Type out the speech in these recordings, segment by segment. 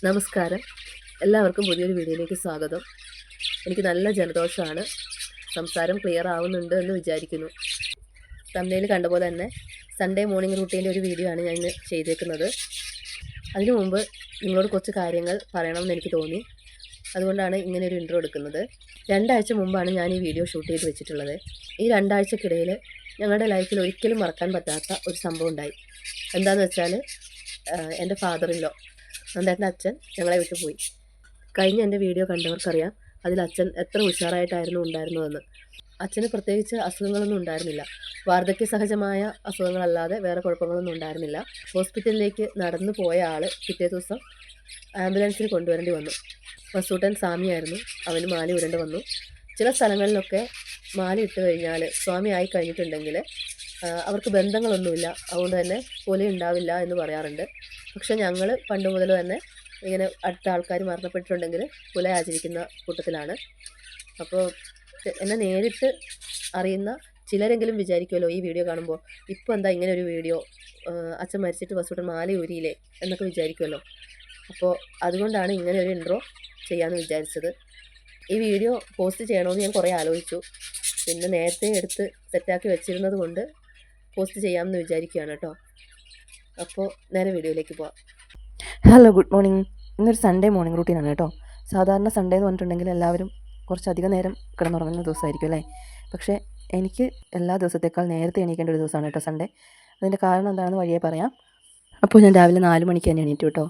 നമസ്കാരം. എല്ലാവർക്കും പുതിയൊരു വീഡിയോയിലേക്ക് സ്വാഗതം. എനിക്ക് നല്ല ജലദോഷമാണ്. സംസാരം ക്ലിയർ ആവുന്നുണ്ട് എന്ന് വിചാരിക്കുന്നു. തംബ്നെയിൽ കണ്ട പോലെ തന്നെ സൺഡേ മോർണിംഗ് റൂട്ടീൻ്റെ ഒരു വീഡിയോ ആണ് ഞാൻ ഇന്ന് ചെയ്തേക്കുന്നത്. അതിനു മുമ്പ് നിങ്ങളോട് കുറച്ച് കാര്യങ്ങൾ പറയണമെന്ന് എനിക്ക് തോന്നി. അതുകൊണ്ടാണ് ഇങ്ങനെ ഒരു ഇൻട്രോ എടുക്കുന്നത്. 2 ആഴ്ച മുമ്പാണ് ഞാൻ ഈ വീഡിയോ ഷൂട്ട് ചെയ്ത് വെച്ചിട്ടുള്ളത്. ഈ 2 ആഴ്ചക്കിടയിൽ ഞങ്ങളുടെ ലൈഫിൽ ഒരിക്കലും മറക്കാൻ പറ്റാത്ത ഒരു സംഭവം ഉണ്ടായി. എന്താണെന്ന് വെച്ചാൽ എൻ്റെ ഫാദറിൻലോ, നന്ദേട്ടൻ്റെ അച്ഛൻ ഞങ്ങളെ വിട്ടു പോയി. കഴിഞ്ഞ എൻ്റെ വീഡിയോ കണ്ടവർക്കറിയാം അതിൽ അച്ഛൻ എത്ര ഉഷാറായിട്ടായിരുന്നു ഉണ്ടായിരുന്നതെന്ന്. അച്ഛന് പ്രത്യേകിച്ച് അസുഖങ്ങളൊന്നും ഉണ്ടായിരുന്നില്ല. വാർദ്ധക്യ സഹജമായ അസുഖങ്ങളല്ലാതെ വേറെ കുഴപ്പങ്ങളൊന്നും ഉണ്ടായിരുന്നില്ല. ഹോസ്പിറ്റലിലേക്ക് നടന്നു പോയ ആൾ പിറ്റേ ദിവസം ആംബുലൻസിൽ കൊണ്ടുവരേണ്ടി വന്നു. വസൂട്ടൻ സ്വാമിയായിരുന്നു, അവന് മാല ഇടേണ്ടി വന്നു. ചില സ്ഥലങ്ങളിലൊക്കെ മാല ഇട്ട് കഴിഞ്ഞാൽ സ്വാമി ആയി കഴിഞ്ഞിട്ടുണ്ടെങ്കിൽ അവർക്ക് ബന്ധങ്ങളൊന്നുമില്ല, അതുകൊണ്ട് തന്നെ കൊല ഉണ്ടാവില്ല എന്ന് പറയാറുണ്ട്. പക്ഷെ ഞങ്ങൾ പണ്ട് മുതൽ തന്നെ ഇങ്ങനെ അടുത്ത ആൾക്കാർ മരണപ്പെട്ടിട്ടുണ്ടെങ്കിൽ കൊല ആചരിക്കുന്ന കൂട്ടത്തിലാണ്. അപ്പോൾ എന്നെ നേരിട്ട് അറിയുന്ന ചിലരെങ്കിലും വിചാരിക്കുമല്ലോ ഈ വീഡിയോ കാണുമ്പോൾ, ഇപ്പോൾ എന്താ ഇങ്ങനെ ഒരു വീഡിയോ, അച്ഛൻ മരിച്ചിട്ട് വസൂട്ടൻ മാല ഊരിയില്ലേ എന്നൊക്കെ വിചാരിക്കുമല്ലോ. അപ്പോൾ അതുകൊണ്ടാണ് ഇങ്ങനെ ഒരു ഇൻട്രോ ചെയ്യാമെന്ന് വിചാരിച്ചത്. ഈ വീഡിയോ പോസ്റ്റ് ചെയ്യണമെന്ന് ഞാൻ കുറേ ആലോചിച്ചു. പിന്നെ നേരത്തെ എടുത്ത് സെറ്റാക്കി വെച്ചിരുന്നത് കൊണ്ട് പോസ്റ്റ് ചെയ്യാമെന്ന് വിചാരിക്കുകയാണ് കേട്ടോ. അപ്പോൾ നേരെ വീഡിയോയിലേക്ക് പോവാം. Hello, good morning. ഇന്നൊരു സൺഡേ മോർണിംഗ് റൂട്ടീനാണ് കേട്ടോ. സാധാരണ സൺഡേ എന്ന് പറഞ്ഞിട്ടുണ്ടെങ്കിൽ എല്ലാവരും കുറച്ചധികം നേരം കിടന്നുറങ്ങുന്ന ദിവസമായിരിക്കും അല്ലേ. പക്ഷേ എനിക്ക് എല്ലാ ദിവസത്തേക്കാൾ നേരത്തെ എണീക്കേണ്ട ഒരു ദിവസമാണ് കേട്ടോ സൺഡേ. അതിൻ്റെ കാരണം എന്താണെന്ന് വഴിയേ പറയാം. അപ്പോൾ ഞാൻ രാവിലെ 4 മണിക്ക് തന്നെ എണീറ്റു കേട്ടോ.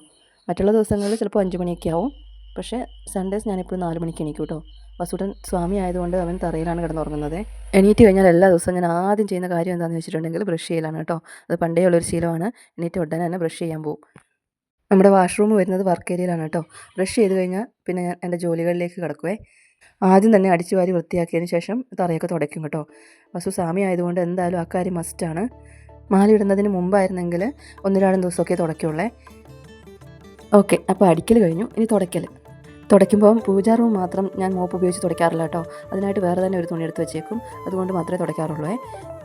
മറ്റുള്ള ദിവസങ്ങളിൽ ചിലപ്പോൾ 5 മണിയൊക്കെ ആവും. പക്ഷേ സൺഡേസ് ഞാനിപ്പോൾ 4 മണിക്ക് എണീക്കും കേട്ടോ. വസൂട്ടൻ സ്വാമി ആയതുകൊണ്ട് അവൻ തറയിലാണ് കിടന്നുറങ്ങുന്നത്. എണീറ്റ് കഴിഞ്ഞാൽ എല്ലാ ദിവസവും ഞാൻ ആദ്യം ചെയ്യുന്ന കാര്യം എന്താണെന്ന് വെച്ചിട്ടുണ്ടെങ്കിൽ ബ്രഷ് ചെയ്യലാണ് കേട്ടോ. അത് പണ്ടേ ഉള്ളൊരു ശീലമാണ്. എണീറ്റ് ഉടനെ തന്നെ ബ്രഷ് ചെയ്യാൻ പോകും. നമ്മുടെ വാഷ്റൂം വരുന്നത് വർക്ക് ഏരിയയിലാണ് കേട്ടോ. ബ്രഷ് ചെയ്ത് കഴിഞ്ഞാൽ പിന്നെ ഞാൻ എൻ്റെ ജോലികളിലേക്ക് കിടക്കുവേ. ആദ്യം തന്നെ അടിച്ചു വാരി വൃത്തിയാക്കിയതിന് ശേഷം തറയൊക്കെ തുടയ്ക്കും കേട്ടോ. വസു സ്വാമി ആയതുകൊണ്ട് എന്തായാലും ആ കാര്യം മസ്റ്റാണ്. മാല ഇടുന്നതിന് മുമ്പായിരുന്നെങ്കിൽ 1-2 ദിവസമൊക്കെ തുടയ്ക്കുള്ളേ. ഓക്കെ, അപ്പോൾ അടിക്കൽ കഴിഞ്ഞു. ഇനി തുടയ്ക്കൽ. തുടയ്ക്കുമ്പം പൂജാ റൂം മാത്രം ഞാൻ മോപ്പ് ഉപയോഗിച്ച് തുടയ്ക്കാറില്ല കേട്ടോ. അതിനായിട്ട് വേറെ തന്നെ ഒരു തുണി എടുത്ത് വെച്ചേക്കും. അതുകൊണ്ട് മാത്രമേ തുടയ്ക്കാറുള്ളൂ.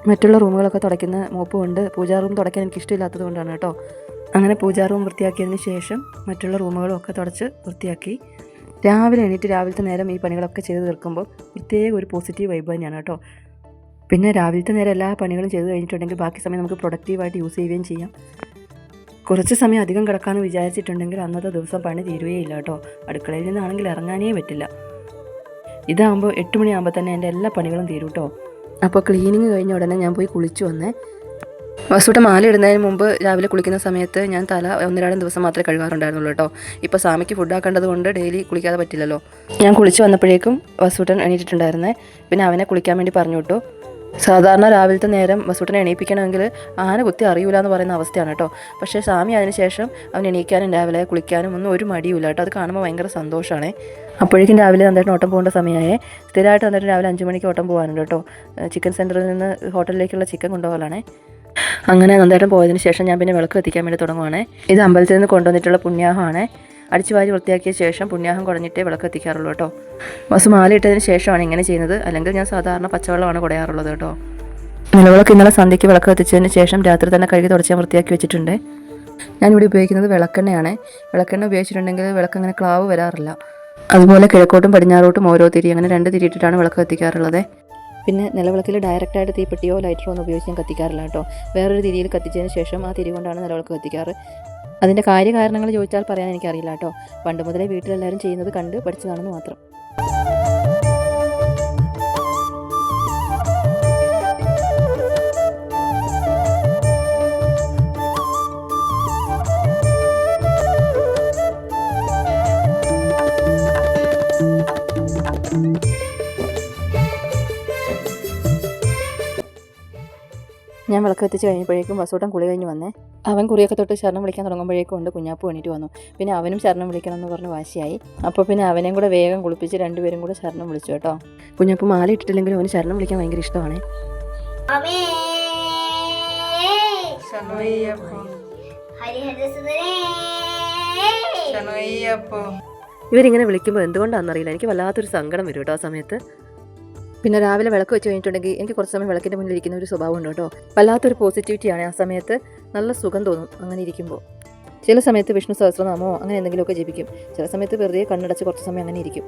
മറ്റുള്ള റൂമുകളൊക്കെ തുടയ്ക്കുന്ന മോപ്പ് കൊണ്ട് പൂജാ റൂം തുടയ്ക്കാൻ എനിക്ക് ഇഷ്ടമില്ലാത്തത് കൊണ്ടാണ് കേട്ടോ. അങ്ങനെ പൂജാ റൂം വൃത്തിയാക്കിയതിന് ശേഷം മറ്റുള്ള റൂമുകളും ഒക്കെ തുടച്ച് വൃത്തിയാക്കി രാവിലെ എണീറ്റ് രാവിലത്തെ നേരം ഈ പണികളൊക്കെ ചെയ്ത് തീർക്കുമ്പോൾ പ്രത്യേക ഒരു പോസിറ്റീവ് വൈബ് തന്നെയാണ് കേട്ടോ. പിന്നെ രാവിലത്തെ നേരം എല്ലാ പണികളും ചെയ്ത് കഴിഞ്ഞിട്ടുണ്ടെങ്കിൽ ബാക്കി സമയം നമുക്ക് പ്രൊഡക്റ്റീവായിട്ട് യൂസ് ചെയ്യുകയും ചെയ്യാം. കുറച്ച് സമയം അധികം കിടക്കാമെന്ന് വിചാരിച്ചിട്ടുണ്ടെങ്കിൽ അന്നത്തെ ദിവസം പണി തീരുകയില്ല കേട്ടോ. അടുക്കളയിൽ നിന്നാണെങ്കിൽ ഇറങ്ങാനേ പറ്റില്ല. ഇതാകുമ്പോൾ 8 മണിയാകുമ്പോൾ തന്നെ എൻ്റെ എല്ലാ പണികളും തീരും കേട്ടോ. അപ്പോൾ ക്ലീനിങ് കഴിഞ്ഞ ഉടനെ ഞാൻ പോയി കുളിച്ചു വന്നേ. വസൂട്ട മാല ഇടുന്നതിന് മുമ്പ് രാവിലെ കുളിക്കുന്ന സമയത്ത് ഞാൻ തല 1-2 ദിവസം മാത്രമേ കഴുകാറുണ്ടായിരുന്നുള്ളൂ കേട്ടോ. ഇപ്പോൾ സ്വാമിക്ക് ഫുഡ് ആക്കേണ്ടത് കൊണ്ട് ഡെയിലി കുളിക്കാതെ പറ്റില്ലല്ലോ. ഞാൻ കുളിച്ച് വന്നപ്പോഴേക്കും വസൂട്ടൻ എണീറ്റിട്ടുണ്ടായിരുന്നേ. പിന്നെ അവനെ കുളിക്കാൻ വേണ്ടി പറഞ്ഞു വിട്ടു. സാധാരണ രാവിലത്തെ നേരം വസൂട്ടനെ എണീപ്പിക്കണമെങ്കിൽ ആന കുത്തി അറിയൂല എന്ന് പറയുന്ന അവസ്ഥയാണ് കേട്ടോ. പക്ഷേ സ്വാമി അതിന് ശേഷം അവൻ എണീക്കാനും രാവിലെ കുളിക്കാനും ഒന്നും ഒരു മടിയില്ല കേട്ടോ. അത് കാണുമ്പോൾ ഭയങ്കര സന്തോഷമാണ്. അപ്പോഴേക്കും രാവിലെ നന്നായിട്ട് ഓട്ടം പോകേണ്ട സമയമായേ. സ്ഥിരമായിട്ട് നന്നായിട്ട് രാവിലെ 5 മണിക്ക് ഓട്ടം പോകാനുണ്ട് കേട്ടോ. ചിക്കൻ സെൻറ്ററിൽ നിന്ന് ഹോട്ടലിലേക്കുള്ള ചിക്കൻ കൊണ്ടുപോകലാണേ. അങ്ങനെ നന്നായിട്ട് പോയതിന് ശേഷം ഞാൻ പിന്നെ വിളക്ക് കത്തിക്കാൻ വേണ്ടി തുടങ്ങുവാണേ. ഇത് അമ്പലത്തിൽ നിന്ന് കൊണ്ടുവന്നിട്ടുള്ള പുണ്യാഹമാണ്. അടിച്ചു വാരി വൃത്തിയാക്കിയ ശേഷം പുണ്യാഹം കുടഞ്ഞിട്ടേ വിളക്ക് എത്തിക്കാറുള്ളൂ കേട്ടോ. വസു മാല ഇട്ടതിന് ശേഷമാണ് ഇങ്ങനെ ചെയ്യുന്നത്. അല്ലെങ്കിൽ ഞാൻ സാധാരണ പച്ചവെള്ളമാണ് കുടയാറുള്ളത് കേട്ടോ. നിലവിളക്ക് ഇന്നലെ സന്ധ്യയ്ക്ക് വിളക്ക് എത്തിച്ചതിന് ശേഷം രാത്രി തന്നെ കഴുകി തുടച്ച് വൃത്തിയാക്കി വെച്ചിട്ടുണ്ട്. ഞാനിവിടെ ഉപയോഗിക്കുന്നത് വിളക്കെണ്ണയാണ്. വിളക്കെണ്ണ ഉപയോഗിച്ചിട്ടുണ്ടെങ്കിൽ വിളക്ക് അങ്ങനെ ക്ലാവ് വരാറില്ല. അതുപോലെ കിഴക്കോട്ടും പടിഞ്ഞാറോട്ടും ഓരോ തിരി, അങ്ങനെ 2 തിരി ഇട്ടിട്ടാണ് വിളക്ക് എത്തിക്കാറുള്ളത്. പിന്നെ നിലവിളക്കിൽ ഡയറക്റ്റായിട്ട് തീപ്പെട്ടിയോ ലൈറ്ററോ ഒന്നും ഉപയോഗിച്ച് ഞാൻ കത്തിക്കാറില്ല കേട്ടോ. വേറൊരു തിരിയിൽ കത്തിച്ചതിന് ശേഷം ആ തിരി കൊണ്ടാണ് നിലവിളക്ക് കത്തിക്കാറ്. അതിൻ്റെ കാര്യകാരണങ്ങൾ ചോദിച്ചാൽ പറയാൻ എനിക്കറിയില്ല കേട്ടോ. പണ്ട് മുതലേ വീട്ടിലെല്ലാവരും ചെയ്യുന്നത് കണ്ട് പഠിച്ചതാണെന്ന് മാത്രം. ഞാൻ വിളക്ക് എത്തിച്ച് കഴിഞ്ഞപ്പോഴേക്കും വസൂട്ടൻ കുളി കഴിഞ്ഞ് വന്നേ. അവൻ കുറിയൊക്കെ തൊട്ട് ശരണം വിളിക്കാൻ തുടങ്ങുമ്പോഴേക്കും കൊണ്ട് കുഞ്ഞാപ്പു എണീറ്റ് വന്നു. പിന്നെ അവനും ശരണം വിളിക്കണം എന്ന് പറഞ്ഞ് വാശിയായി. അപ്പോൾ പിന്നെ അവനെയും കൂടെ വേഗം കുളിപ്പിച്ച് 2 പേരും കൂടെ ശരണം വിളിച്ചു കേട്ടോ. കുഞ്ഞാപ്പു മാല ഇട്ടിട്ടില്ലെങ്കിലും അവന് ശരണം വിളിക്കാൻ ഭയങ്കര ഇഷ്ടമാണ്. ഇവരിങ്ങനെ വിളിക്കുമ്പോൾ എന്തുകൊണ്ടാണെന്നറിയില്ല, എനിക്ക് വല്ലാത്തൊരു സങ്കടം വരും കേട്ടോ ആ സമയത്ത്. പിന്നെ രാവിലെ വിളക്ക് വെച്ച് കഴിഞ്ഞിട്ടുണ്ടെങ്കിൽ എനിക്ക് കുറച്ച് സമയം വിളക്കിൻ്റെ മുന്നിൽ ഇരിക്കുന്ന ഒരു സ്വഭാവം ഉണ്ട് കേട്ടോ. വല്ലാത്തൊരു പോസിറ്റിവിറ്റിയാണ് ആ സമയത്ത്. നല്ല സുഖം തോന്നും അങ്ങനെ ഇരിക്കുമ്പോൾ. ചില സമയത്ത് വിഷ്ണു സഹസ്രനാമോ അങ്ങനെ എന്തെങ്കിലുമൊക്കെ ജപിക്കും. ചില സമയത്ത് വെറുതെ കണ്ണടച്ച് കുറച്ച് സമയം അങ്ങനെ ഇരിക്കും.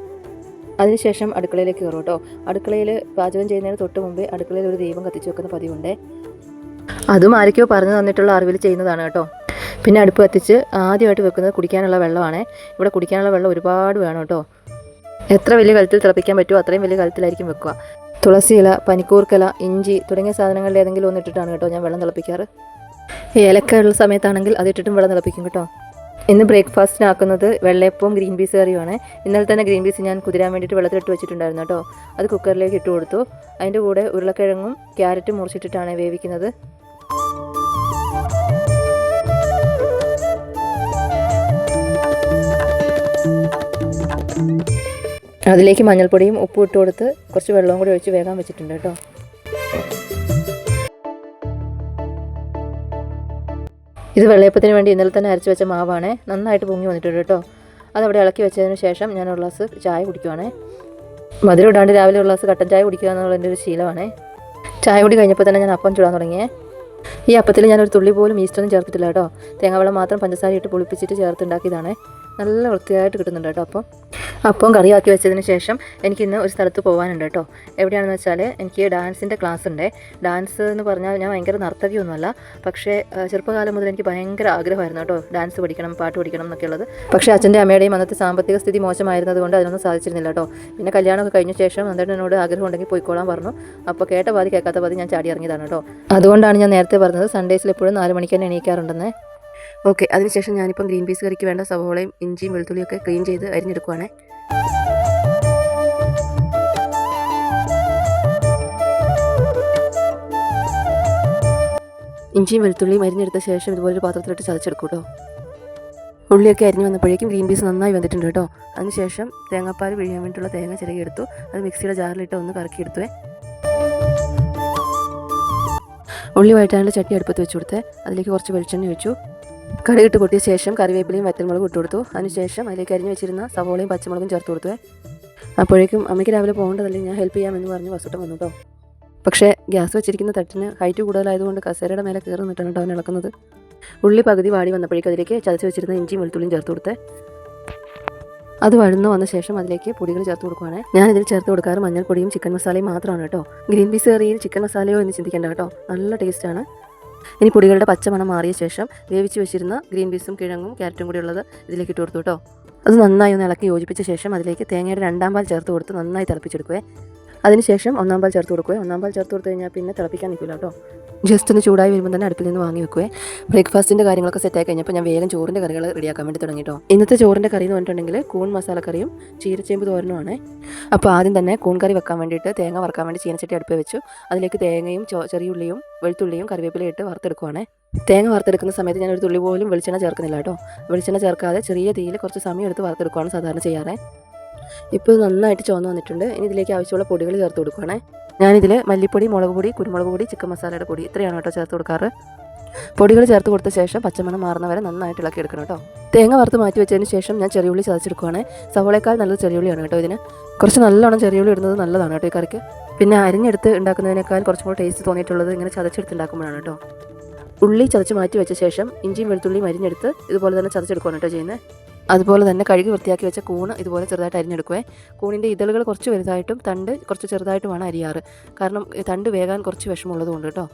അതിനുശേഷം അടുക്കളയിലേക്ക് കയറും കേട്ടോ. അടുക്കളയിൽ പാചകം ചെയ്യുന്നതിന് തൊട്ട് മുമ്പേ അടുക്കളയിൽ ഒരു ദീപം കത്തിച്ച് വെക്കുന്ന പതിവുണ്ട്. അതും ആരൊക്കെയോ പറഞ്ഞു തന്നിട്ടുള്ള അറിവിൽ ചെയ്യുന്നതാണ് കേട്ടോ. പിന്നെ അടുപ്പ് കത്തിച്ച് ആദ്യമായിട്ട് വെക്കുന്നത് കുടിക്കാനുള്ള വെള്ളമാണ്. ഇവിടെ കുടിക്കാനുള്ള വെള്ളം ഒരുപാട് വേണം കേട്ടോ. എത്ര വലിയ കലത്തിൽ തിളപ്പിക്കാൻ പറ്റുമോ അത്രയും വലിയ കലത്തിലായിരിക്കും വെക്കുക. തുളസി ഇല, പനിക്കൂർക്കല, ഇഞ്ചി തുടങ്ങിയ സാധനങ്ങളിൽ ഏതെങ്കിലും ഒന്നിട്ടിട്ടാണ് കേട്ടോ ഞാൻ വെള്ളം തിളപ്പിക്കാറ്. ഏലക്ക ഉള്ള സമയത്താണെങ്കിൽ അതിട്ടിട്ടും വെള്ളം തിളപ്പിക്കും കേട്ടോ. ഇന്ന് ബ്രേക്ക്ഫാസ്റ്റിനാക്കുന്നത് വെള്ളയപ്പവും ഗ്രീൻ പീസ് കറിയുമാണ്. ഇന്നലെ തന്നെ ഗ്രീൻ പീസ് ഞാൻ കുതിരാൻ വേണ്ടിയിട്ട് വെള്ളത്തിലിട്ട് വെച്ചിട്ടുണ്ടായിരുന്നു കേട്ടോ. അത് കുക്കറിലേക്ക് ഇട്ട് കൊടുത്തു. അതിൻ്റെ കൂടെ ഉരുളക്കിഴങ്ങും ക്യാരറ്റും മുറിച്ചിട്ടിട്ടാണ് വേവിക്കുന്നത്. അതിലേക്ക് മഞ്ഞൾപ്പൊടിയും ഉപ്പും ഇട്ട് കൊടുത്ത് കുറച്ച് വെള്ളവും കൂടി ഒഴിച്ച് വേഗം വെച്ചിട്ടുണ്ട് കേട്ടോ. ഇത് വെള്ളയപ്പത്തിന് വേണ്ടി ഇന്നലെ തന്നെ അരച്ച് വെച്ച മാവാണ്. നന്നായിട്ട് പൊങ്ങി വന്നിട്ടുണ്ട് കേട്ടോ. അതവിടെ ഇളക്കി വെച്ചതിന് ശേഷം ഞാൻ ഒരു ഗ്ലാസ് ചായ കുടിക്കുവാണ്. മധുരം ഇടാണ്ട് രാവിലെ ഒരു ഗ്ലാസ് കട്ടൻ ചായ കുടിക്കുക എന്നുള്ള എൻ്റെ ഒരു ശീലമാണ്. ചായ കുടി കഴിഞ്ഞപ്പോൾ തന്നെ ഞാൻ അപ്പം ചൂടാൻ തുടങ്ങിയേ. ഈ അപ്പത്തിൽ ഞാനൊരു തുള്ളി പോലും ഈസ്റ്റൊന്നും ചേർത്തിട്ടില്ല കേട്ടോ. തേങ്ങാവെള്ളം മാത്രം പഞ്ചസാര ഇട്ട് പുളിപ്പിച്ചിട്ട് ചേർത്തുണ്ടാക്കിയതാണ്. നല്ല വൃത്തിയായിട്ട് കിട്ടുന്നുണ്ട് കേട്ടോ. അപ്പം കറിയാക്കി വെച്ചതിന് ശേഷം എനിക്കിന്ന് ഒരു സ്ഥലത്ത് പോകാനുണ്ട് കേട്ടോ. എവിടെയാണെന്ന് വെച്ചാൽ എനിക്ക് ഡാൻസിൻ്റെ ക്ലാസ് ഉണ്ട്. ഡാൻസ് എന്ന് പറഞ്ഞാൽ ഞാൻ ഭയങ്കര നർത്തകിയൊന്നുമല്ല. പക്ഷേ ചെറുപ്പകാലം മുതൽ എനിക്ക് ഭയങ്കര ആഗ്രഹമായിരുന്നു കേട്ടോ ഡാൻസ് പഠിക്കണം, പാട്ട് പഠിക്കണം എന്നൊക്കെ ഉള്ളത്. പക്ഷേ അച്ഛൻ്റെ അമ്മയുടെയും അന്നത്തെ സാമ്പത്തിക സ്ഥിതി മോശമായിരുന്നത് കൊണ്ട് അതിനൊന്നും സാധിച്ചിരുന്നില്ല കേട്ടോ. പിന്നെ കല്യാണമൊക്കെ കഴിഞ്ഞ ശേഷം എന്നിട്ട് എന്നോട് ആഗ്രഹം ഉണ്ടെങ്കിൽ പോയിക്കോളാൻ പറഞ്ഞു. അപ്പോൾ കേട്ട പാതി കേൾക്കാത്ത പാതി ഞാൻ ചാടി ഇറങ്ങിയതാണ് കേട്ടോ. അതുകൊണ്ടാണ് ഞാൻ നേരത്തെ പറഞ്ഞത് സൺഡേസിൽ എപ്പോഴും 4 മണിക്ക് തന്നെ എണീക്കാറുണ്ടെന്ന്. ഓക്കെ, അതിനുശേഷം ഞാനിപ്പം ഗ്രീൻ പീസ് കറിക്ക് വേണ്ട സവോളയും ഇഞ്ചിയും വെളുത്തുള്ളിയൊക്കെ ക്ലീൻ ചെയ്ത് അരിഞ്ഞെടുക്കുവാണേ. ഇഞ്ചിയും വെളുത്തുള്ളിയും അരിഞ്ഞെടുത്ത ശേഷം ഇതുപോലൊരു പാത്രത്തിലിട്ട് ചതച്ചെടുക്കും കേട്ടോ. ഉള്ളിയൊക്കെ അരിഞ്ഞ് വന്നപ്പോഴേക്കും ഗ്രീൻ പീസ് നന്നായി വന്നിട്ടുണ്ട് കേട്ടോ. അതിനുശേഷം തേങ്ങാപ്പാൽ പിഴിയാൻ വേണ്ടിയിട്ടുള്ള തേങ്ങ ചിരകിയെടുത്തു. അത് മിക്സിയുടെ ജാറിലിട്ട് ഒന്ന് കറക്കിയെടുത്തുവേ. ഉള്ളി വഴറ്റാനുള്ള ചട്ടി അടുപ്പത്ത് വെച്ച് കൊടുത്തേ. അതിലേക്ക് കുറച്ച് വെളിച്ചെണ്ണ വെച്ചു. കടുകിട്ട് പൊട്ടിയ ശേഷം കറിവേപ്പിലയും വറ്റൽമുളകും ഇട്ട് കൊടുത്തു. അതിനുശേഷം അതിലേക്ക് അരിഞ്ഞ് വെച്ചിരുന്ന സവോളയും പച്ചമുളകും ചേർത്ത് കൊടുത്തുവേ. അപ്പോഴേക്കും അമ്മയ്ക്ക് രാവിലെ പോകേണ്ടതല്ലേ, ഞാൻ ഹെൽപ്പ് ചെയ്യാമെന്ന് പറഞ്ഞ് വസുട്ടം വന്നു കേട്ടോ. പക്ഷേ ഗ്യാസ് വെച്ചിരിക്കുന്ന തട്ടിന് ഹൈറ്റ് കൂടുതലായതുകൊണ്ട് കസേരയുടെ മേലെ കയറി നിന്നിട്ടാണ് കേട്ടോ അവൻ ഇളക്കുന്നത്. ഉള്ളി പകുതി വാടി വന്നപ്പോഴേക്കും അതിലേക്ക് ചതച്ച് വെച്ചിരുന്ന ഇഞ്ചിയും വെളുത്തുള്ളിയും ചേർത്ത് കൊടുത്തേ. അത് വഴന്നു വന്ന ശേഷം അതിലേക്ക് പൊടികൾ ചേർത്ത് കൊടുക്കുവാണ്. ഞാനിതിൽ ചേർത്ത് കൊടുക്കാറ് മഞ്ഞൾപ്പൊടിയും ചിക്കൻ മസാലയും മാത്രമാണ് കേട്ടോ. ഗ്രീൻ പീസ് കറിയിൽ ചിക്കൻ മസാലയോ എന്ന് ചിന്തിക്കേണ്ട കേട്ടോ, നല്ല ടേസ്റ്റാണ്. ഇനി പൊടികളുടെ പച്ചമണം മാറിയ ശേഷം വേവിച്ച് വെച്ചിരുന്ന ഗ്രീൻ പീസും കിഴങ്ങും ക്യാരറ്റും കൂടി ഉള്ളത് ഇതിലേക്ക് ഇട്ട് കൊടുത്തു കേട്ടോ. അത് നന്നായി ഒന്ന് ഇളക്കി യോജിപ്പിച്ച ശേഷം അതിലേക്ക് തേങ്ങയുടെ 2ാം പാൽ ചേർത്ത് കൊടുത്ത് നന്നായി തിളപ്പിച്ചെടുക്കുവേ. അതിനുശേഷം 1ാം പാൽ ചേർത്ത് കൊടുക്കുവേ. 1ാം പാൽ ചേർത്ത് കൊടുത്തു കഴിഞ്ഞാൽ പിന്നെ തിളപ്പിക്കാൻ നിൽക്കില്ല കേട്ടോ. ജസ്റ്റ് ഒന്ന് ചൂടായി വരുമ്പോൾ തന്നെ അടുപ്പിൽ നിന്ന് വാങ്ങി വെക്കുവേ. ബ്രേക്ക്ഫാസ്റ്റിൻ്റെ കാര്യങ്ങളൊക്കെ സെറ്റായി കഴിഞ്ഞപ്പോൾ ഞാൻ വേഗം ചോറിൻ്റെ കറികൾ റെഡിയാക്കാൻ വേണ്ടി തുടങ്ങി കേട്ടോ. ഇന്നത്തെ ചോറിൻ്റെ കറി എന്ന് പറഞ്ഞിട്ടുണ്ടെങ്കിൽ കൂൺ മസാലക്കറിയും ചീരച്ചേമ്പ് തോരനുമാണ്. അപ്പോൾ ആദ്യം തന്നെ കൂൺ കറി വെക്കാൻ വേണ്ടിയിട്ട് തേങ്ങ വറുക്കാൻ വേണ്ടി ചീനച്ചട്ടി അടുപ്പിൽ വെച്ചു. അതിലേക്ക് തേങ്ങയും ചെറിയുള്ളിയും വെളുത്തുള്ളിയും കറിവേപ്പിലയും ഇട്ട് വറുത്തെടുക്കുവാണ്. തേങ്ങ വറുത്തെടുക്കുന്ന സമയത്ത് ഞാൻ ഒരു തുള്ളി പോലും വെളിച്ചെണ്ണ ചേർക്കുന്നില്ല കേട്ടോ. വെളിച്ചെണ്ണ ചേർക്കാതെ ചെറിയ തീയിൽ കുറച്ച് സമയം എടുത്ത് വറുത്തെടുക്കുകയാണ് സാധാരണ ചെയ്യാറ്. ഇപ്പോൾ ഇത് നന്നായിട്ട് ചുവന്ന് വന്നിട്ടുണ്ട്. ഇനി ഇതിലേക്ക് ആവശ്യമുള്ള പൊടികൾ ചേർത്ത് കൊടുക്കുകയാണേ. ഞാനിതിൽ മല്ലിപ്പൊടി, മുളക് പൊടി, കുരുമുളക് പൊടി, ചിക്കൻ മസാലയുടെ പൊടി ഇത്രയാണ് കേട്ടോ ചേർത്ത് കൊടുക്കാറ്. പൊടികൾ ചേർത്ത് കൊടുത്ത ശേഷം പച്ചമണം മാറുന്നവരെ നന്നായിട്ട് ഇളക്കി എടുക്കണം കേട്ടോ. തേങ്ങ വറുത്ത് മാറ്റി വെച്ചതിന് ശേഷം ഞാൻ ചെറിയുള്ളി ചതച്ചെടുക്കുകയാണ്. സവോളയേക്കാൾ നല്ലത് ചെറിയുള്ളിയാണ് കേട്ടോ. ഇതിന് കുറച്ച് നല്ലോണം ചെറിയുള്ളി ഇടുന്നത് നല്ലതാണ് കേട്ടോ ഈ കറിക്ക്. പിന്നെ അരിഞ്ഞെടുത്ത് ഉണ്ടാക്കുന്നതിനേക്കാൾ കുറച്ചും കൂടെ ടേസ്റ്റ് തോന്നിയിട്ടുള്ളത് ഇങ്ങനെ ചതച്ചെടുത്ത് ഉണ്ടാക്കുമ്പോഴാണ് കേട്ടോ. ഉള്ളി ചതച്ച് മാറ്റി വെച്ച ശേഷം ഇഞ്ചിയും വെളുത്തുള്ളിയും അരിഞ്ഞെടുത്ത് ഇതുപോലെ തന്നെ ചതച്ചെടുക്കുകയാണ് കേട്ടോ ചെയ്യുന്നത്. അതുപോലെ തന്നെ കഴുകി വൃത്തിയാക്കി വെച്ച കൂണ് ഇതുപോലെ ചെറുതായിട്ട് അരിഞ്ഞെടുക്കുവേ. കൂണിൻ്റെ ഇതളുകൾ കുറച്ച് വലുതായിട്ടും തണ്ട് കുറച്ച് ചെറുതായിട്ടുമാണ് അരിയാറ്. കാരണം തണ്ട് വേകാൻ കുറച്ച് വിഷമമുള്ളത് കൊണ്ട് കേട്ടോ.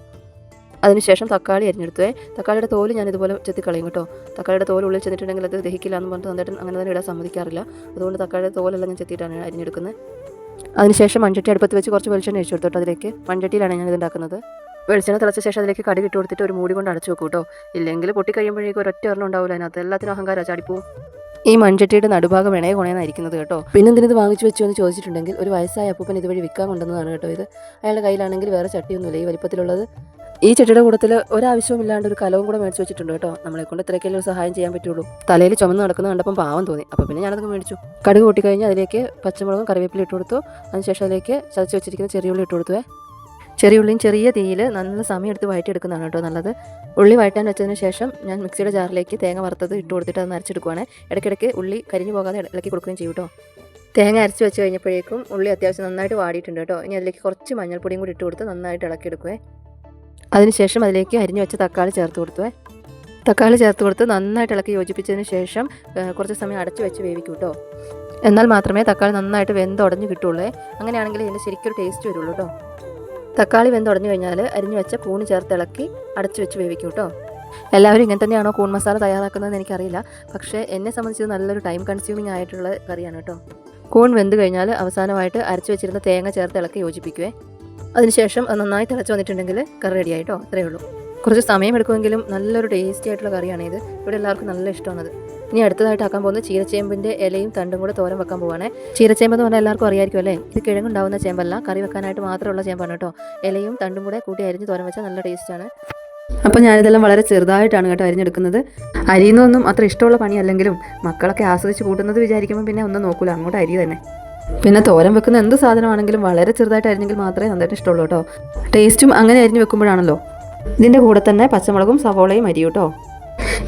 അതിനുശേഷം തക്കാളി അരിഞ്ഞെടുത്തുവേ. തക്കാളിയുടെ തോല് ഞാൻ ഇതുപോലെ ചെത്തിക്കളയും കേട്ടോ. തക്കാളിയുടെ തോല് ഉള്ളിൽ ചെന്നിട്ടുണ്ടെങ്കിൽ അത് ദഹിക്കില്ല എന്ന് പറഞ്ഞിട്ട് നന്നായിട്ട് അങ്ങനെ തന്നെ ഇടാൻ സമ്മതിക്കാറില്ല. അതുകൊണ്ട് തക്കാളിയുടെ തോലെല്ലാം ഞാൻ ചെത്തിയിട്ടാണ് അരിഞ്ഞെടുക്കുന്നത്. അതിനുശേഷം മൺചട്ടി അടുപ്പത്ത് വെച്ച് കുറച്ച് വെളിച്ചെണ്ണ ഒഴിച്ചു കൊടുത്തു കേട്ടോ. അതിലേക്ക് മൺചട്ടിയിലാണ് ഞാൻ ഇത് ഉണ്ടാക്കുന്നത്. വെളിച്ചെണ്ണ തിളച്ച ശേഷം അതിലേക്ക് കടുക് ഇട്ട് കൊടുത്തിട്ട് ഒരു മൂടി കൊണ്ട് അടച്ചു വെക്കും കേട്ടോ. ഇല്ലെങ്കിൽ പൊട്ടി കഴിയുമ്പോഴേക്കും ഒരൊറ്റ ഒരെണ്ണം ഉണ്ടാവില്ല അതിനകത്ത്. എല്ലാത്തിനും അഹങ്കാരം ചാടിപ്പോവും. ഈ മൺചട്ടിയുടെ നടുഭാഗം ഇണയെ കൊണയെന്നായിരിക്കുന്നത് കേട്ടോ. പിന്നെ എന്തിനത് വാങ്ങിച്ചു വെച്ചു എന്ന് ചോദിച്ചിട്ടുണ്ടെങ്കിൽ ഒരു വയസ്സായ അപ്പൂപ്പൻ ഇതുവഴി വിൽക്കാൻ കൊണ്ടുവന്നതാണ് കേട്ടോ ഇത്. അയാളുടെ കയ്യിലാണെങ്കിൽ വേറെ ചട്ടിയൊന്നുമില്ല ഈ വലിപ്പത്തിലുള്ളത്. ഈ ചട്ടിയുടെ കൂട്ടത്തിൽ ഒരാവശ്യവും ഇല്ലാണ്ട് ഒരു കലവും കൂടെ മേടിച്ച് വെച്ചിട്ടുണ്ട് കേട്ടോ. നമ്മളെ കൊണ്ട് ഇത്രയ്ക്കല്ലേ ഒരു സഹായം ചെയ്യാൻ പറ്റുള്ളൂ. തലയിൽ ചുമന്ന് നടക്കുന്ന കണ്ടപ്പം പാവം തോന്നി. അപ്പോൾ പിന്നെ ഞാനത് മേടിച്ചു. കടുക് പൊട്ടിക്കഴിഞ്ഞാൽ അതിലേക്ക് പച്ചമുളകും കറിവേപ്പില ഇട്ട് കൊടുത്തു. അതിനുശേഷം അതിലേക്ക് ചതച്ച് വെച്ചിരിക്കുന്ന ചെറിയുള്ളി ഇട്ട് കൊടുത്തുവേ. ചെറിയുള്ളിയും ചെറിയ തീയിൽ നല്ല സമയം എടുത്ത് വഴറ്റിയെടുക്കുന്നതാണ് കേട്ടോ നല്ലത്. ഉള്ളി വഴറ്റാൻ വെച്ചതിന് ശേഷം ഞാൻ മിക്സിയുടെ ജാറിലേക്ക് തേങ്ങ വറുത്തത് ഇട്ട് കൊടുത്തിട്ട് അത് അരച്ചെടുക്കുവാണ്. ഇടയ്ക്കിടയ്ക്ക് ഉള്ളി കരിഞ്ഞു പോകാതെ ഇളക്കി കൊടുക്കുകയും ചെയ്യും കേട്ടോ. തേങ്ങ അരച്ച് വെച്ച് കഴിഞ്ഞപ്പോഴേക്കും ഉള്ളി അത്യാവശ്യം നന്നായിട്ട് വാടിയിട്ടുണ്ട് കേട്ടോ. ഇനി അതിലേക്ക് കുറച്ച് മഞ്ഞൾപ്പൊടിയും കൂടി ഇട്ട് കൊടുത്ത് നന്നായിട്ട് ഇളക്കിയെടുക്കുവേ. അതിനുശേഷം അതിലേക്ക് അരിഞ്ഞു വെച്ച തക്കാളി ചേർത്ത് കൊടുത്തുവേ. തക്കാളി ചേർത്ത് കൊടുത്ത് നന്നായിട്ട് ഇളക്കി യോജിപ്പിച്ചതിന് ശേഷം കുറച്ച് സമയം അടച്ചു വെച്ച് വേവിക്കും കേട്ടോ. എന്നാൽ മാത്രമേ തക്കാളി നന്നായിട്ട് വെന്തുടഞ്ഞ് കിട്ടുള്ളൂ. അങ്ങനെയാണെങ്കിൽ ഇതിൻ്റെ ശരിക്കൊരു ടേസ്റ്റ് വരുള്ളൂ കേട്ടോ. തക്കാളി വെന്തുടഞ്ഞു കഴിഞ്ഞാൽ അരിഞ്ഞു വെച്ച കൂൺ ചേർത്ത് ഇളക്കി അടച്ചു വെച്ച് വേവിക്കും കേട്ടോ. എല്ലാവരും ഇങ്ങനെ തന്നെയാണോ കൂൺ മസാല തയ്യാറാക്കുന്നതെന്ന് എനിക്കറിയില്ല. പക്ഷേ എന്നെ സംബന്ധിച്ച് നല്ലൊരു ടൈം കൺസ്യൂമിങ് ആയിട്ടുള്ള കറിയാണ് കേട്ടോ. കൂൺ വെന്ത് കഴിഞ്ഞാൽ അവസാനമായിട്ട് അരച്ചു വെച്ചിരുന്ന തേങ്ങ ചേർത്ത് ഇളക്കി യോജിപ്പിക്കുവേ. അതിനുശേഷം അത് നന്നായി തിളച്ച് വന്നിട്ടുണ്ടെങ്കിൽ കറി റെഡി ആയിട്ടോ. അത്രയേ ഉള്ളൂ. കുറച്ച് സമയം എടുക്കുമെങ്കിലും നല്ലൊരു ടേസ്റ്റി ആയിട്ടുള്ള കറിയാണ് ഇത്. ഇവിടെ എല്ലാവർക്കും നല്ല ഇഷ്ടമാണത്. ഇനി അടുത്തതായിട്ട് ആക്കാൻ പോകുന്നത് ചീരച്ചേമ്പിൻ്റെ ഇലയും തണ്ടും കൂടെ തോരൻ വെക്കാൻ പോവാണേ. ചീരച്ചേമ്പെന്ന് പറഞ്ഞാൽ എല്ലാവർക്കും അറിയാമായിരിക്കും അല്ലേ. ഇത് കിഴങ്ങുണ്ടാവുന്ന ചേമ്പല്ല, കറി വെക്കാനായിട്ട് മാത്രമുള്ള ചേമ്പാണ് കേട്ടോ. ഇലയും തണ്ടും കൂടെ കൂട്ടി അരിഞ്ഞ് തോരൻ വെച്ചാൽ നല്ല ടേസ്റ്റാണ്. അപ്പോൾ ഞാനിതെല്ലാം വളരെ ചെറുതായിട്ടാണ് കേട്ടോ അരിഞ്ഞെടുക്കുന്നത്. അരിയുന്നതൊന്നും അത്ര ഇഷ്ടമുള്ള പണിയല്ലെങ്കിലും മക്കളൊക്കെ ആസ്വദിച്ച് കൂട്ടുന്നത് വിചാരിക്കുമ്പോൾ പിന്നെ ഒന്നും നോക്കൂല, അങ്ങോട്ട് അരി തന്നെ. പിന്നെ തോരൻ വെക്കുന്ന എന്ത് സാധനമാണെങ്കിലും വളരെ ചെറുതായിട്ട് അരിഞ്ഞെങ്കിൽ മാത്രമേ നന്നായിട്ട് ഇഷ്ടമുള്ളൂ കേട്ടോ. ടേസ്റ്റും അങ്ങനെ അരിഞ്ഞ് വെക്കുമ്പോഴാണല്ലോ. ഇതിൻ്റെ കൂടെ തന്നെ പച്ചമുളകും സവോളയും അരിയും കേട്ടോ.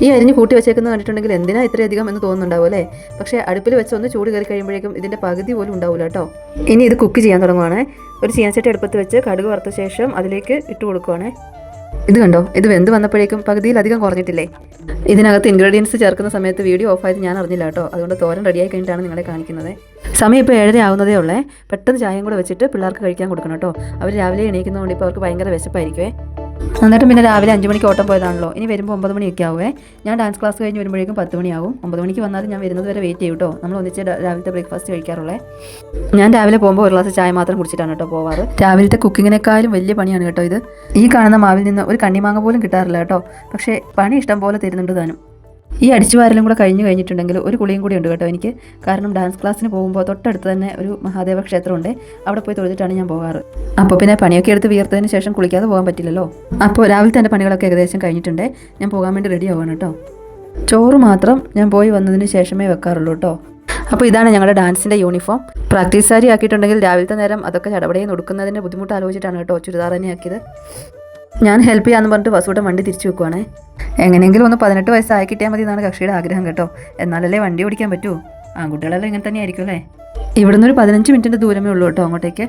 ഈ അരിഞ്ഞ് കൂട്ടി വെച്ചേക്കുന്നത് കണ്ടിട്ടുണ്ടെങ്കിൽ എന്തിനാ ഇത്രയധികം എന്ന് തോന്നുന്നുണ്ടാവും അല്ലേ. പക്ഷേ അടുപ്പിൽ വെച്ച് ഒന്ന് ചൂട് കയറി കഴിയുമ്പോഴേക്കും ഇതിൻ്റെ പകുതി പോലും ഉണ്ടാവില്ല കേട്ടോ. ഇനി ഇത് കുക്ക് ചെയ്യാൻ തുടങ്ങുവാണേ. ഒരു ചീനച്ചട്ടി അടുപ്പത്ത് വെച്ച് കടുക് വറുത്ത ശേഷം അതിലേക്ക് ഇട്ട് കൊടുക്കുവാണേ. ഇത് കണ്ടോ, ഇത് വെന്ത് വന്നപ്പോഴേക്കും പകുതിയിലധികം കുറഞ്ഞിട്ടില്ലേ. ഇതിനകത്ത് ഇൻഗ്രീഡിയൻസ് ചേർക്കുന്ന സമയത്ത് വീഡിയോ ഓഫായത് ഞാൻ അറിഞ്ഞില്ല കേട്ടോ. അതുകൊണ്ട് തോരൻ റെഡിയായി കഴിഞ്ഞിട്ടാണ് നിങ്ങളെ കാണിക്കുന്നത്. സമയം ഇപ്പോൾ 7:30 ആവുന്നതേ ഉള്ളേ. പെട്ടെന്ന് ചായയും കൂടെ വെച്ചിട്ട് പിള്ളേർക്ക് കഴിക്കാൻ കൊടുക്കണം കേട്ടോ. അവർ രാവിലെ എണീക്കുന്നതുകൊണ്ട് ഇപ്പോൾ അവർക്ക് ഭയങ്കര വിശപ്പായിരിക്കുമേ. എന്നിട്ട് പിന്നെ രാവിലെ 5 മണിക്ക് ഓട്ടം പോയതാണല്ലോ. ഇനി വരുമ്പോൾ 9 മണിയൊക്കെ ആവുമേ. ഞാൻ ഡാൻസ് ക്ലാസ് കഴിഞ്ഞ് വരുമ്പോഴേക്കും 10 മണിയാവും. 9 മണിക്ക് വന്നാലും ഞാൻ വരുന്നത് വരെ വെയിറ്റ് ചെയ്യും കേട്ടോ. നമ്മൾ ഒന്നിച്ച് രാവിലത്തെ ബ്രേക്ക്ഫാസ്റ്റ് കഴിക്കാറുള്ളേ. ഞാൻ രാവിലെ പോകുമ്പോൾ ഒരു ഗ്ലാസ് ചായ മാത്രം കുടിച്ചിട്ടാണ് കേട്ടോ പോവാറ്. രാവിലത്തെ കുക്കിങ്ങിനേക്കാളും വലിയ പണിയാണ് കേട്ടോ ഇത്. ഈ കാണുന്ന മാവിൽ നിന്ന് ഒരു കണ്ണിമാങ്ങ പോലും കിട്ടാറില്ല കേട്ടോ. പക്ഷേ പണി ഇഷ്ടം പോലെ തരുന്നുണ്ട് താനും. ഈ അടിച്ചുവാരലും കൂടെ കഴിഞ്ഞിട്ടുണ്ടെങ്കിൽ ഒരു കുളിയും കൂടി ഉണ്ട് കേട്ടോ എനിക്ക്. കാരണം ഡാൻസ് ക്ലാസ്സിന് പോകുമ്പോൾ തൊട്ടടുത്ത് തന്നെ ഒരു മഹാദേവ ക്ഷേത്രമുണ്ട്. അവിടെ പോയി തൊഴുതിട്ടാണ് ഞാൻ പോകാറ്. അപ്പോൾ പിന്നെ പണിയൊക്കെ എടുത്ത് വീർത്തതിന് ശേഷം കുളിക്കാതെ പോകാൻ പറ്റില്ലല്ലോ. അപ്പോൾ രാവിലത്തെ എൻ്റെ പണികളൊക്കെ ഏകദേശം കഴിഞ്ഞിട്ടുണ്ട്. ഞാൻ പോകാൻ വേണ്ടി റെഡി ആവുകയാണ് കേട്ടോ. ചോറ് മാത്രം ഞാൻ പോയി വന്നതിന് ശേഷമേ വെക്കാറുള്ളൂ കേട്ടോ. അപ്പോൾ ഇതാണ് ഞങ്ങളുടെ ഡാൻസിൻ്റെ യൂണിഫോം. പ്രാക്ടീസ് സാരി ആക്കിയിട്ടുണ്ടെങ്കിൽ രാവിലത്തെ നേരം അതൊക്കെ ചടപടയിൽ കൊടുക്കുന്നതിൻ്റെ ബുദ്ധിമുട്ട് ആലോചിച്ചിട്ടാണ് കേട്ടോ ചുരിദാർ തന്നെ ആക്കിയത്. ഞാൻ ഹെൽപ്പ് ചെയ്യാമെന്ന് പറഞ്ഞിട്ട് വസൂട്ടം വണ്ടി തിരിച്ചു വെക്കുവാണേ. എങ്ങനെയെങ്കിലും ഒന്ന് 18 വയസ്സായി കിട്ടിയാൽ മതി എന്നാണ് കക്ഷിയുടെ ആഗ്രഹം കേട്ടോ. എന്നാലല്ലേ വണ്ടി ഓടിക്കാൻ പറ്റൂ. ആൺകുട്ടികളെല്ലാം ഇങ്ങനെ തന്നെ ആയിരിക്കും അല്ലേ. ഇവിടുന്ന് ഒരു 15 മിനിറ്റിൻ്റെ ദൂരമേ ഉള്ളൂ കേട്ടോ അങ്ങോട്ടേക്ക്.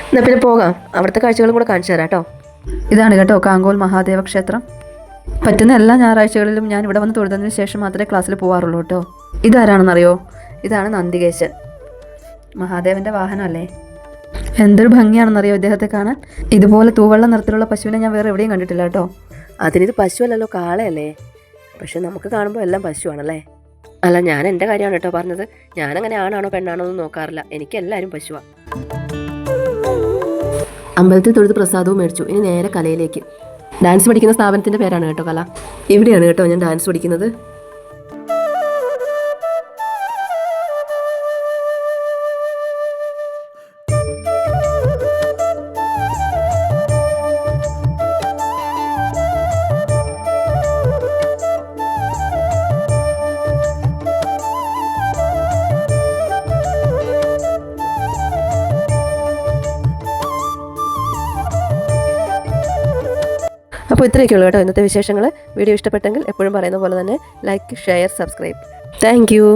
എന്നാൽ പിന്നെ പോകാം, അവിടുത്തെ കാഴ്ചകളും കൂടെ കാണിച്ചു തരാം കേട്ടോ. ഇതാണ് കേട്ടോ കാങ്കോൽ മഹാദേവ ക്ഷേത്രം. പറ്റുന്ന എല്ലാ ഞായറാഴ്ചകളിലും ഞാൻ ഇവിടെ വന്ന് തൊഴുതതിന് ശേഷം മാത്രമേ ക്ലാസ്സിൽ പോകാറുള്ളൂ കേട്ടോ. ഇതാരാണെന്നറിയോ? ഇതാണ് നന്ദികേശൻ, മഹാദേവൻ്റെ വാഹനമല്ലേ. എന്തൊരു ഭംഗിയാണെന്നറിയോ ഇദ്ദേഹത്തെ കാണാൻ. ഇതുപോലെ തൂവെള്ള നിറത്തിലുള്ള പശുവിനെ ഞാൻ വേറെ എവിടെയും കണ്ടിട്ടില്ല കേട്ടോ. അതിനിത് പശുവല്ലല്ലോ, കാളയല്ലേ. പക്ഷെ നമുക്ക് കാണുമ്പോൾ എല്ലാം പശുവാണല്ലേ. അല്ല, ഞാൻ എൻ്റെ കാര്യമാണ് കേട്ടോ പറഞ്ഞത്. ഞാനങ്ങനെ ആണാണോ പെണ്ണാണോ എന്ന് നോക്കാറില്ല. എനിക്ക് എല്ലാവരും പശുവാണ്. അമ്പലത്തിൽ തൊഴുത് പ്രസാദവും മേടിച്ചു. ഇനി നേരെ കലയിലേക്ക്. ഡാൻസ് പഠിക്കുന്ന സ്ഥാപനത്തിൻ്റെ പേരാണ് കേട്ടോ കല. ഇവിടെയാണ് കേട്ടോ ഞാൻ ഡാൻസ് പഠിക്കുന്നത്. അപ്പോൾ ഇത്രയൊക്കെയുള്ളൂ കേട്ടോ ഇന്നത്തെ വിശേഷങ്ങൾ. വീഡിയോ ഇഷ്ടപ്പെട്ടെങ്കിൽ എപ്പോഴും പറയുന്ന പോലെ തന്നെ like, share, subscribe. Thank you.